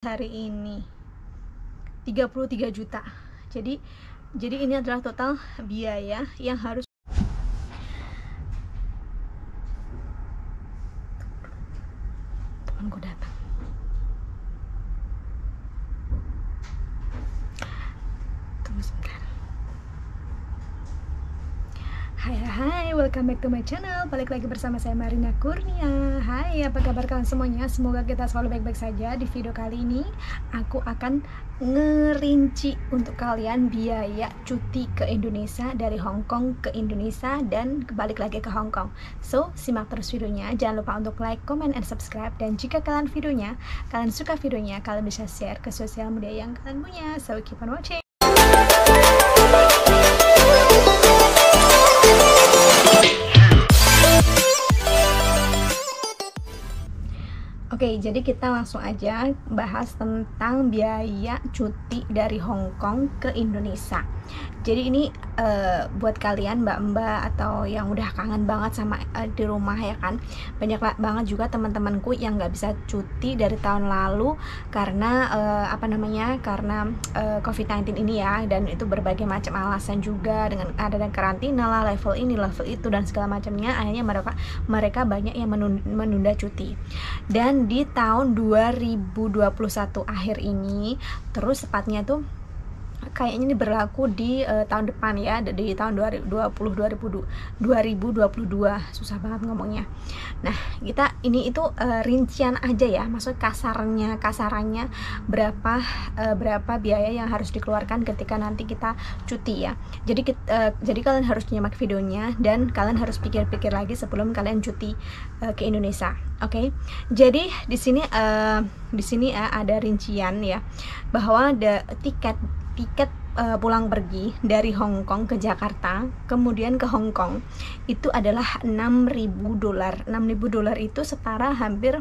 hari ini 33 juta. Jadi ini adalah total biaya yang harus temanku datang. Tunggu sebentar. Hai, welcome back to my channel. Balik lagi bersama saya Marina Kurnia. Hai, apa kabar kalian semuanya? Semoga kita selalu baik-baik saja. Di video kali ini aku akan ngerinci untuk kalian biaya cuti ke Indonesia dari Hong Kong ke Indonesia dan balik lagi ke Hong Kong. So, simak terus videonya. Jangan lupa untuk like, comment, and subscribe. Dan jika kalian suka videonya, kalian bisa share ke sosial media yang kalian punya. So, keep on watching. Oke, jadi kita langsung aja bahas tentang biaya cuti dari Hong Kong ke Indonesia. Jadi ini buat kalian mbak-mbak atau yang udah kangen banget sama di rumah ya kan. Banyak banget juga teman-temanku yang nggak bisa cuti dari tahun lalu karena karena COVID-19 ini ya, dan itu berbagai macam alasan juga, dengan ada karantina lah, level ini, level itu, dan segala macamnya. Akhirnya mereka banyak yang menunda cuti. Dan di tahun 2021 akhir ini, terus tepatnya tuh kayaknya ini berlaku di tahun depan ya, di tahun 2022, susah banget ngomongnya. Nah, kita ini itu rincian aja ya, maksud kasarannya berapa biaya yang harus dikeluarkan ketika nanti kita cuti ya. Jadi kalian harus nyimak videonya dan kalian harus pikir-pikir lagi sebelum kalian cuti ke Indonesia. Oke. Jadi di sini ada rincian ya, bahwa ada tiket pulang pergi dari Hong Kong ke Jakarta kemudian ke Hong Kong itu adalah $6.000. $6.000 itu setara hampir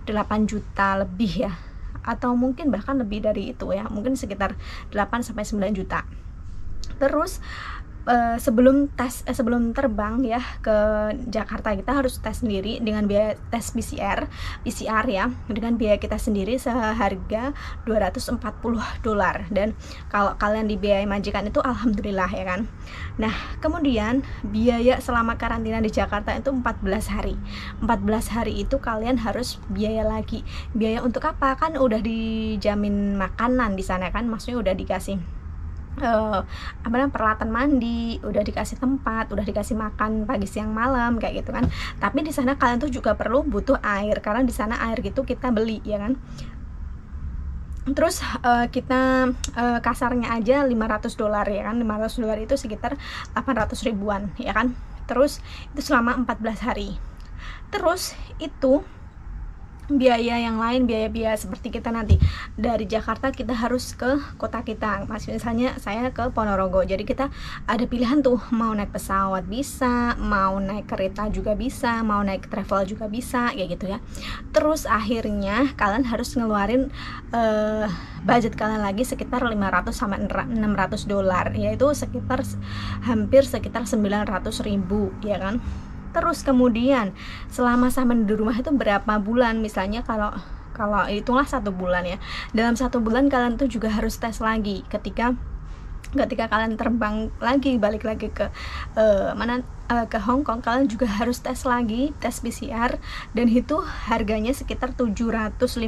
8 juta lebih ya, atau mungkin bahkan lebih dari itu ya, mungkin sekitar 8-9 juta. Terus sebelum terbang ya ke Jakarta, kita harus tes sendiri dengan biaya tes PCR ya, dengan biaya kita sendiri seharga $240. Dan kalau kalian dibiayai majikan itu alhamdulillah ya kan. Nah, kemudian biaya selama karantina di Jakarta itu 14 hari. 14 hari itu kalian harus biaya lagi. Biaya untuk apa? Kan udah dijamin makanan di sana kan, maksudnya udah dikasih peralatan mandi, udah dikasih tempat, udah dikasih makan pagi siang malam kayak gitu kan. Tapi di sana kalian tuh juga butuh air, karena di sana air gitu kita beli ya kan. Terus kita kasarnya aja $500 ya kan. $500 itu sekitar 800 ribuan ya kan. Terus itu selama 14 hari. Terus itu biaya yang lain, biaya seperti kita nanti dari Jakarta kita harus ke kota kita, misalnya saya ke Ponorogo. Jadi kita ada pilihan tuh, mau naik pesawat bisa, mau naik kereta juga bisa, mau naik travel juga bisa kayak gitu ya. Terus akhirnya kalian harus ngeluarin budget kalian lagi sekitar $500 sampai $600, yaitu hampir sekitar 900 ribu ya kan. Terus kemudian selama sama di rumah itu berapa bulan, misalnya kalau hitunglah 1 bulan ya, dalam 1 bulan kalian tuh juga harus tes lagi ketika kalian terbang lagi, balik lagi ke ke Hong Kong, kalian juga harus tes lagi, tes PCR, dan itu harganya sekitar $750.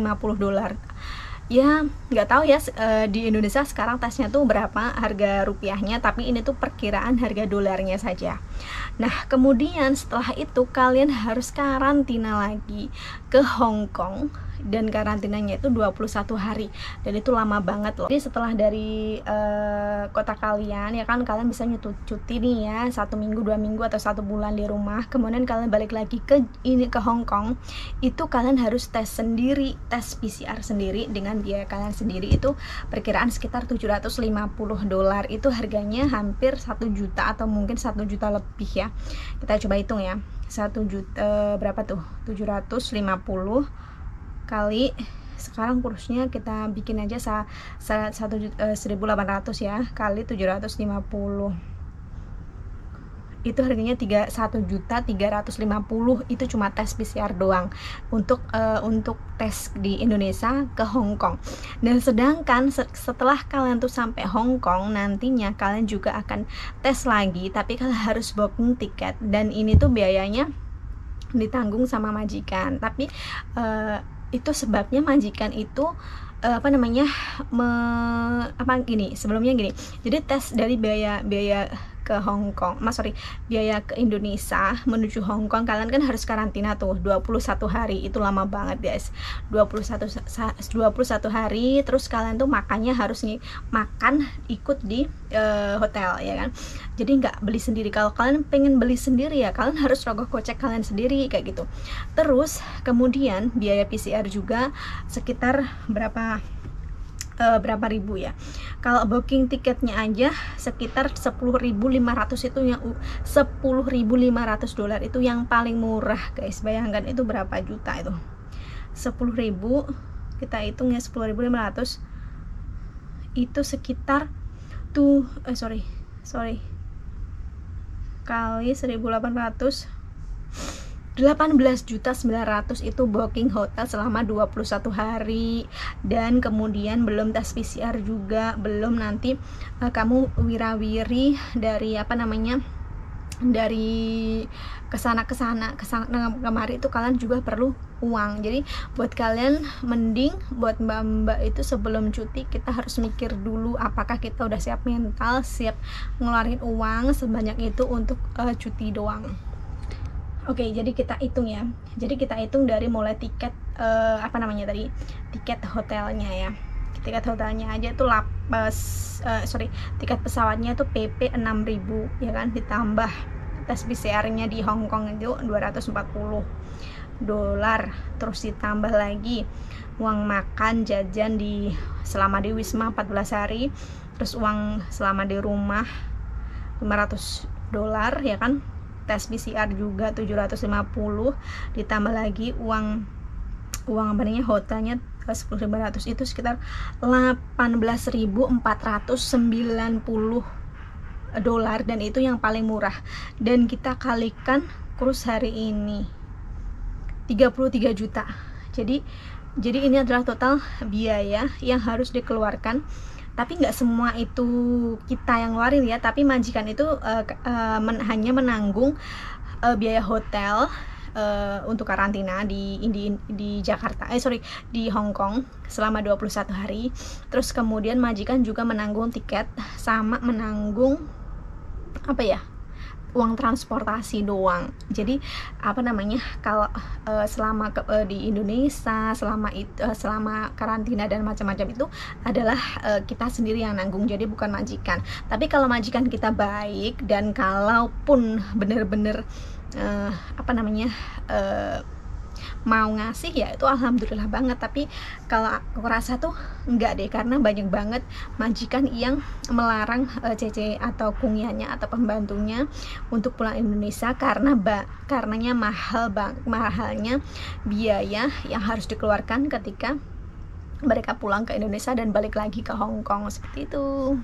Ya nggak tahu ya di Indonesia sekarang tesnya tuh berapa harga rupiahnya, tapi ini tuh perkiraan harga dolarnya saja. Nah, kemudian setelah itu kalian harus karantina lagi ke Hong Kong, dan karantinanya itu 21 hari, dan itu lama banget loh. Jadi setelah dari kota kalian ya kan, kalian bisa cuti nih ya 1 minggu, 2 minggu, atau 1 bulan di rumah, kemudian kalian balik lagi ke Hong Kong, itu kalian harus tes sendiri, tes PCR sendiri dengan biaya kalian sendiri. Itu perkiraan sekitar $750. Itu harganya hampir 1 juta atau mungkin 1 juta lebih ya. Kita coba hitung ya, 1 juta berapa tuh, 750 kali, sekarang kursnya kita bikin aja 1.800 ya, kali 750. itu harganya 1.350.000, itu cuma tes PCR doang untuk tes di Indonesia ke Hong Kong. Dan sedangkan setelah kalian tuh sampai Hong Kong, nantinya kalian juga akan tes lagi, tapi kalian harus booking tiket, dan ini tuh biayanya ditanggung sama majikan. Tapi itu sebabnya majikan itu sebelumnya gini. Jadi tes dari biaya ke Hong Kong, biaya ke Indonesia menuju Hong Kong, kalian kan harus karantina tuh 21 hari. Itu lama banget guys, 21 hari. Terus kalian tuh makannya harus makan ikut di hotel ya kan. Jadi nggak beli sendiri. Kalau kalian pengen beli sendiri ya kalian harus rogoh kocek kalian sendiri kayak gitu. Terus kemudian biaya PCR juga sekitar berapa ribu ya. Kalau booking tiketnya aja sekitar 10.500, itu yang $10.500 itu yang paling murah guys. Bayangkan itu berapa juta itu. 10.000 kita hitung ya, 10.500 itu sekitar kali 1.800, 18.900.000 itu booking hotel selama 21 hari. Dan kemudian belum tes PCR juga, belum nanti kamu wirawiri dari dari kesana kemari, itu kalian juga perlu uang. Jadi buat kalian, mending buat mbak-mbak itu sebelum cuti kita harus mikir dulu apakah kita udah siap mental, siap ngeluarin uang sebanyak itu untuk cuti doang. Oke, jadi kita hitung ya. Jadi kita hitung dari mulai tiket tiket hotelnya ya. Tiket hotelnya aja tuh tiket pesawatnya tuh PP 6.000 ya kan, ditambah tes PCR-nya di Hong Kong itu $240, terus ditambah lagi uang makan jajan selama di Wisma 14 hari, terus uang selama di rumah $500 ya kan. Tes PCR juga 750, ditambah lagi uang hotelnya 10.500, itu sekitar $18.490, dan itu yang paling murah. Dan kita kalikan kurs hari ini 33 juta. Jadi ini adalah total biaya yang harus dikeluarkan. Tapi nggak semua itu kita yang ngeluarin ya, tapi majikan itu hanya menanggung biaya hotel untuk karantina di Jakarta, di Hong Kong selama 21 hari. Terus kemudian majikan juga menanggung tiket sama menanggung uang transportasi doang. Jadi kalau selama di Indonesia selama karantina dan macam-macam itu adalah kita sendiri yang nanggung, jadi bukan majikan. Tapi kalau majikan kita baik, dan kalaupun bener-bener mau ngasih ya itu alhamdulillah banget. Tapi kalau aku rasa tuh enggak deh, karena banyak banget majikan yang melarang Cece atau Kungianya atau pembantunya untuk pulang Indonesia karenanya mahalnya biaya yang harus dikeluarkan ketika mereka pulang ke Indonesia dan balik lagi ke Hong Kong, seperti itu.